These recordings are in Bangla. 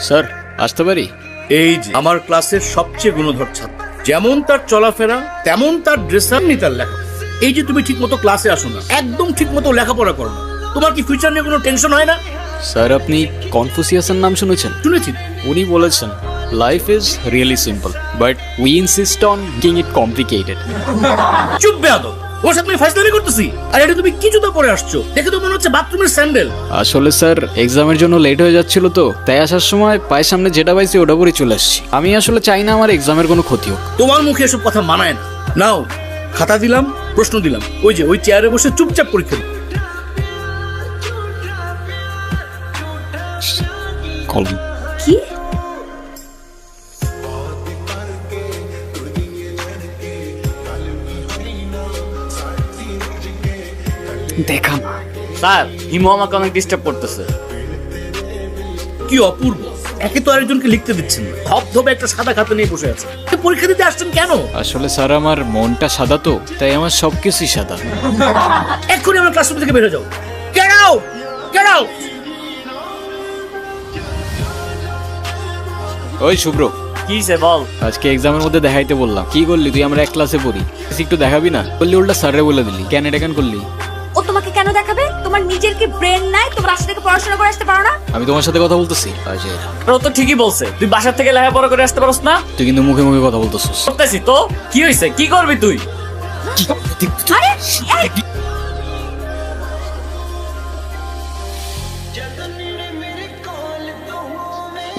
স্যার আসতে পারি? এই যে আমার ক্লাসের সবচেয়ে গুণধর ছাত্র, যেমন তার চলাফেরা তেমন তার ড্রেসার নি তার লেখা। এই যে তুমি ঠিক মতো ক্লাসে আসো না, একদম ঠিক মতো লেখাপড়া করো না, তোমার কি ফিউচার নিয়ে কোনো টেনশন হয় না? স্যার আপনি কনফুসিয়াসের নাম শুনেছেন? শুনেছি। উনি বলেছেন life is really simple but we insist on making it complicated. চুপ বেয়াদব, ওর সাথে আমি ফাইজলামি করতেছি? আর এটা তুমি কি জুতা পরে আসছো? দেখে তো মনে হচ্ছে বাথরুমের স্যান্ডেল। আসলে স্যার এক্সামের জন্য লেট হয়ে যাচ্ছিল তো, তাই আসার সময় পায়ের সামনে যেটা পাইছি ওটা পরে চলে আসছি। আমি আসলে চাই না আমার এক্সামের কোনো ক্ষতি হোক। তোমার মুখে এসব কথা মানায় না। নাও খাতা দিলাম, প্রশ্ন দিলাম, ওই যে ওই চেয়ারে বসে চুপচাপ পরীক্ষা দিও। কলম কি? দেখা না স্যার হিমু আমাকে অনেক ডিস্টার্ব করতেছে। কি অপূর্ব, একে তো আরেকজনকে লিখতে দিচ্ছেন না, ধপধপে একটা সাদা খাতা নিয়ে বসে আছে। পরীক্ষা দিতে আসছেন কেন? আসলে স্যার আমার মনটা সাদা তো, তাই আমার সবকিছুই সাদা। এক্ষুনি আমার ক্লাসরুম থেকে বের হয়ে যাও। Get out, get out. ওই শুভ্র, কি সে বল। আজকে এক্সামের মধ্যে দেখাইতে বললাম, কি করলি তুই? আমরা এক ক্লাসে পড়ি, একটু দেখাবি না? বললি উল্টা স্যারে বলে দিলি, কেন এটা কেন করলি? ও তোমাকে কেন দেখাবে? তোমার নিজের কি ব্রেন নাই? তোমার রাস্তা থেকে পড়াশোনা করে আসতে পারো না? আমি তোমার সাথে কথা বলতেছি। অজয়, ও তো ঠিকই বলছে, তুই বাসার থেকে লেখাপড়া করে আসতে পারস না। তুই কিন্তু মুখে মুখে কথা বলতেছিস। করতেছি তো, কি হয়েছে? কি করবি তুই? আরে এই,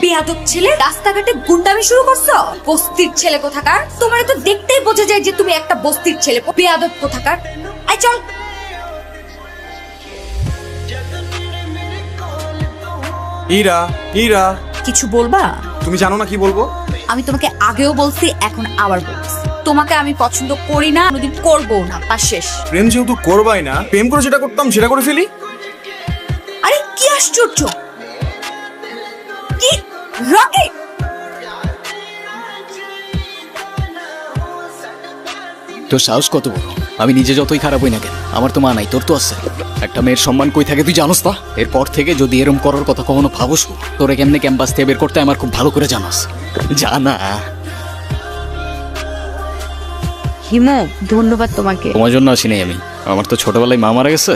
বেয়াদব ছেলে, রাস্তাঘাটে গুন্ডামি শুরু করছো? বস্তির ছেলে কোথাকার। তোমার তো দেখতেই বোঝা যায় যে তুমি একটা বস্তির ছেলে। বেয়াদব কোথাকার। আই চল। ইরা, ইরা, কিছু বলবা? তুমি জানো না কি বলবো? আমি তোমাকে আগেও বলছি, এখন আবার বলছি, তোমাকে আমি পছন্দ করি না, কোনোদিন করবো না, তা শেষ। প্রেম যেহেতু করবাই না, প্রেম করে যেটা করতাম সেটা করে ফেলি। আরে কি আশ্চর্য! কি রকেট! তোর সাহস কত বড়? আমি নিজে যতই খারাপ হই না কেন, আমার তো মা নাই, তোর তো আছে। একটা মেয়ের সম্মান কই থাকে তুই জানোস না? এরপর থেকে যদি এরম করার কথা কখনো ভাবস, তোরে কেমনে ক্যাম্পাস থেকে বের করতে আমার খুব ভালো করে জানাস। জানা। হিমু, ধন্যবাদ তোমাকে। তোমার জন্য আসি নাই আমি, আমার তো ছোটবেলায় মা মারা গেছে,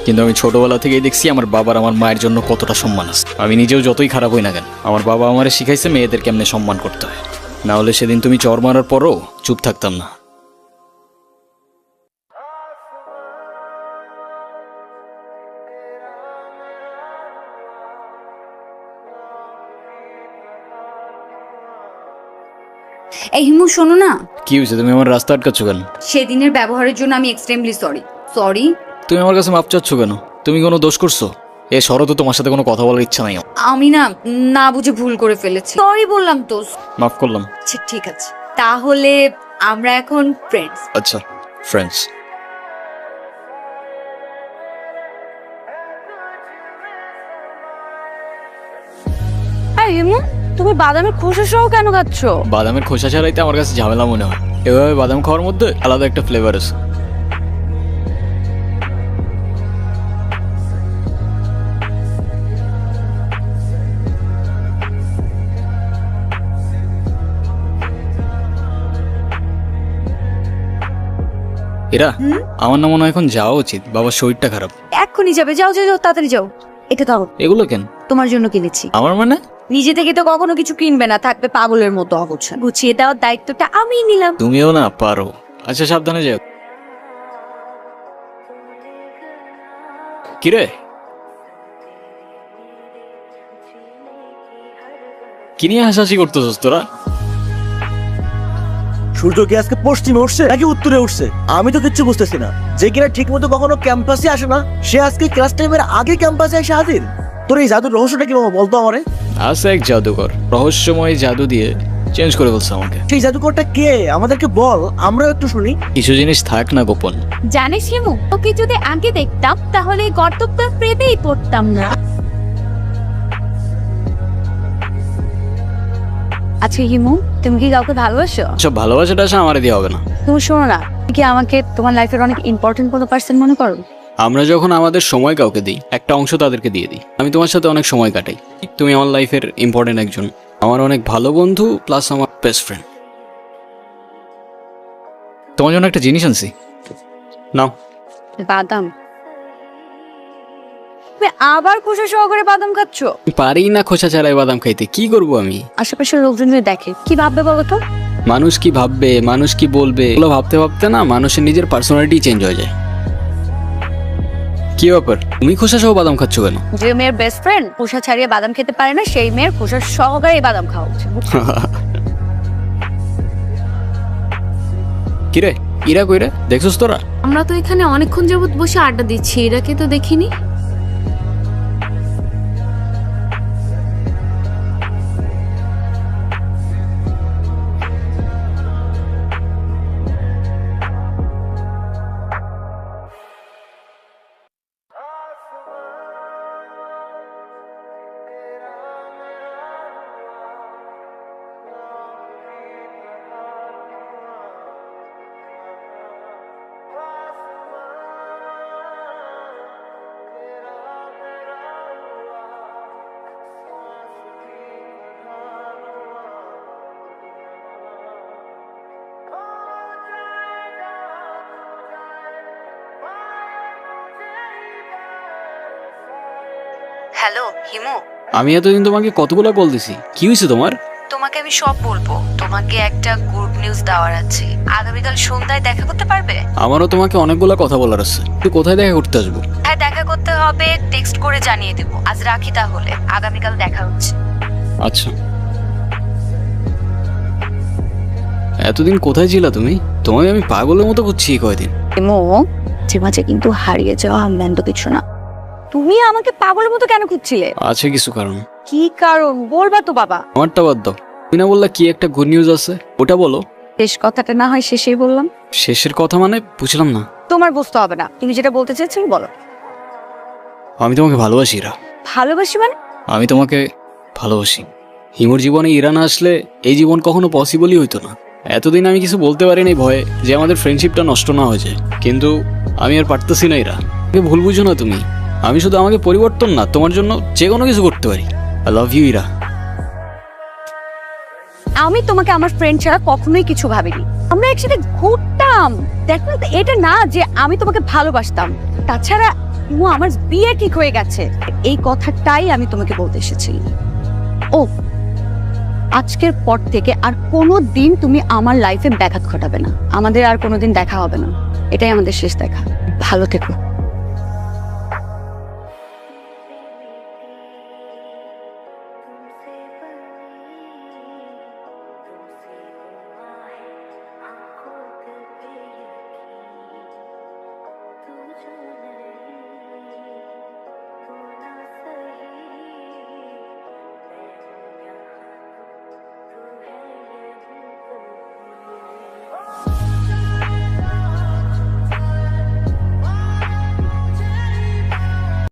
কিন্তু আমি ছোটবেলা থেকেই দেখছি আমার বাবার আমার মায়ের জন্য কতটা সম্মান আছে। আমি নিজেও যতই খারাপ হই না কেন, আমার বাবা আমারে শিখাইছে মেয়েদের কেমনে সম্মান করতে হয়। না হলে সেদিন তুমি চর মারার পরও চুপ থাকতাম না। এই হিমু, শোনো না। কি হয়েছে? তুমি আমার রাস্তা আটকাচ্ছ কেন? সেদিনের ব্যবহারের জন্য আমি এক্সট্রিমলি সরি। সরি। তুমি আমার কাছে মাপ চাচ্ছ কেন? তুমি কোনো দোষ করছো? এ শরৎ, তোমার সাথে কোনো কথা বলার ইচ্ছা নাই আমার। আমি না বুঝে ভুল করে ফেলেছি, সরি বললাম তো। মাফ করলাম। আচ্ছা ঠিক আছে, তাহলে আমরা এখন ফ্রেন্ডস। আচ্ছা, ফ্রেন্ডস। হিমু, তুমি বাদামের খোসা সহ কেন খাচ্ছ? বাদামের খোসা ছাড়াইতে আমার কাছে ঝামেলা মনে হয়। এভাবে বাদাম খাওয়ার মধ্যে আলাদা একটা ফ্লেভার আছে। এরা, আমার না মনে হয় এখন যাওয়া উচিত, বাবার শরীরটা খারাপ। এক্ষুনি যাবে? যাও যাও যাও, তাড়াতাড়ি যাও। এটা দাও, এগুলো কেন? তোমার জন্য কিনেছি। আমার মানে? নিজে থেকে তো কখনো কিছু কিনবে না, থাকবে পাগলের মতো অগোছালো। গুছিয়ে দেওয়ার দায়িত্বটা আমিই নিলাম। তুমিও না পারো। আচ্ছা সাবধানে যাও। কিরে, কি নিয়ে হাসাহাসি করতেছস তোরা? সূর্য কি আজকে পশ্চিমে উঠছে নাকি উত্তরে উঠছে? আমি তো কিচ্ছু বুঝতেছি না। যে কিনা ঠিক মতো কখনো ক্যাম্পাসে আসে না, সে আজকে ক্লাস টাইমের আগে ক্যাম্পাসে এসে হাজির। তোর এই জাদুর রহস্যটা কি বাবা, বলতো আমারে। আছে এক জাদুকর, রহস্যময় জাদু দিয়ে চেঞ্জ করে বলছে আমাকে। সেই জাদুকরটা কে আমাদেরকে বল, আমরাও একটু শুনি। কিছু জিনিস থাক না গোপন। জানিস হিমু, ওকে যদি আগে দেখতাম তাহলে গর্তটা প্রেমেই পড়তাম না। আচ্ছা হিমু, তুমি কি কাউকে ভালোবাসো? সব ভালোবাসাটা আসা আমার দিয়ে হবে না। তুমি শোনো না, কি আমাকে তোমার লাইফের অনেক ইম্পর্টেন্ট কোনো পার্সন মনে করো? আমরা যখন আমাদের সময় কাউকে দিই, একটা অংশ তাদেরকে দিয়ে দিই। আমি তোমার সাথে অনেক সময় কাটাই, তুমি আমার লাইফের ইম্পর্টেন্ট একজন, আমার অনেক ভালো বন্ধু প্লাস আমার বেস্ট ফ্রেন্ড। তোমার জন্য একটা জিনিস আনছি, নাও। বাদাম? তুমি আবার খোসা সহকারে বাদাম খাচ্ছ? পারি না খোসা ছাড়াই বাদাম খাইতে, কি করব আমি? আশেপাশের লোকজন যদি দেখে কি ভাববে বলো তো? মানুষ কি ভাববে, মানুষ কি বলবে, এগুলো ভাবতে ভাবতে না মানুষের নিজের পার্সোনালিটি চেঞ্জ হয়ে যায়। কি ব্যাপার, তুমি খোসা সহ বাদাম খাচ্ছ কেন? যে মেয়ের বেস্ট ফ্রেন্ড খোসা ছাড়িয়ে বাদাম খেতে পারে না, সেই মেয়ের খোসা সহকারে বাদাম খাওয়া উচিত। কিরে, ইরা কইরে দেখছস তোরা? আমরা তো এখানে অনেকক্ষণ যাবত বসে আড্ডা দিচ্ছি, এরাকে তো দেখিনি। হ্যালো হিমু, আমি এতদিন তোমাকে কতগুলো কল দিছি, কি হয়েছে তোমার? তোমাকে আমি সব বলবো। তোমাকে একটা গুড নিউজ দেওয়ার আছে। আগামীকাল সন্ধ্যায় দেখা করতে পারবে? আমারও তোমাকে অনেকগুলো কথা বলার আছে। তুই কোথায় দেখা করতে আসবো? হ্যাঁ, দেখা করতে হবে, টেক্সট করে জানিয়ে দেব। আজ রাখি তাহলে, আগামীকাল দেখা হচ্ছে। আচ্ছা। এতদিন কোথায় ছিলা তুমি? তোমাকে আমি পাগলের মতো করছি এই কয়দিন। হিমু, মাঝে মাঝে কিন্তু হারিয়ে যাওয়া আমদানি কিছু না। তুমি আমাকে পাগলের মতো কেন খুঁজছিলে? আছে কিছু কারণ। কি কারণ বলবা তো বাবা? আমারটা বাদ দাও, তুমি না বললা কি একটা গুড নিউজ আছে, ওটা বলো। শেষ কথাটা না হয় শেষেই বললাম। শেষের কথা মানে বুঝলাম না। তোমার বুঝতে হবে না, তুমি যেটা বলতে চেয়েছো বলো। আমি তোমাকে ভালোবাসি ইরা। ভালোবাসি মানে? আমি তোমাকে ভালোবাসি। হিমুর জীবনে ইরা না আসলে এই জীবন কখনো পসিবলই হইতো না। এতদিন আমি কিছু বলতে পারিনি ভয়ে যে আমাদের ফ্রেন্ডশিপটা নষ্ট না হয়ে যায়, কিন্তু আমি আর পারতেছি না ইরা। আমাকে ভুল বুঝো না তুমি, আমি শুধু আমাকে পরিবর্তন না, তোমার জন্য যে কোনো কিছু করতে পারি। I love you Ira. আমি তোমাকে আমার ফ্রেন্ড ছাড়া কখনোই কিছু ভাবিনি। আমরা একসাথে ঘুরতাম, দেখো এটা না যে আমি তোমাকে ভালোবাসতাম। তাছাড়া আমার বিয়ে ঠিক হয়ে গেছে, এই কথাটাই আমি তোমাকে বলতে এসেছি। ও, আজকের পর থেকে আর কোনো দিন তুমি আমার লাইফে ব্যাঘাত ঘটাবে না। আমাদের আর কোনোদিন দেখা হবে না, এটাই আমাদের শেষ দেখা। ভালো থেকো।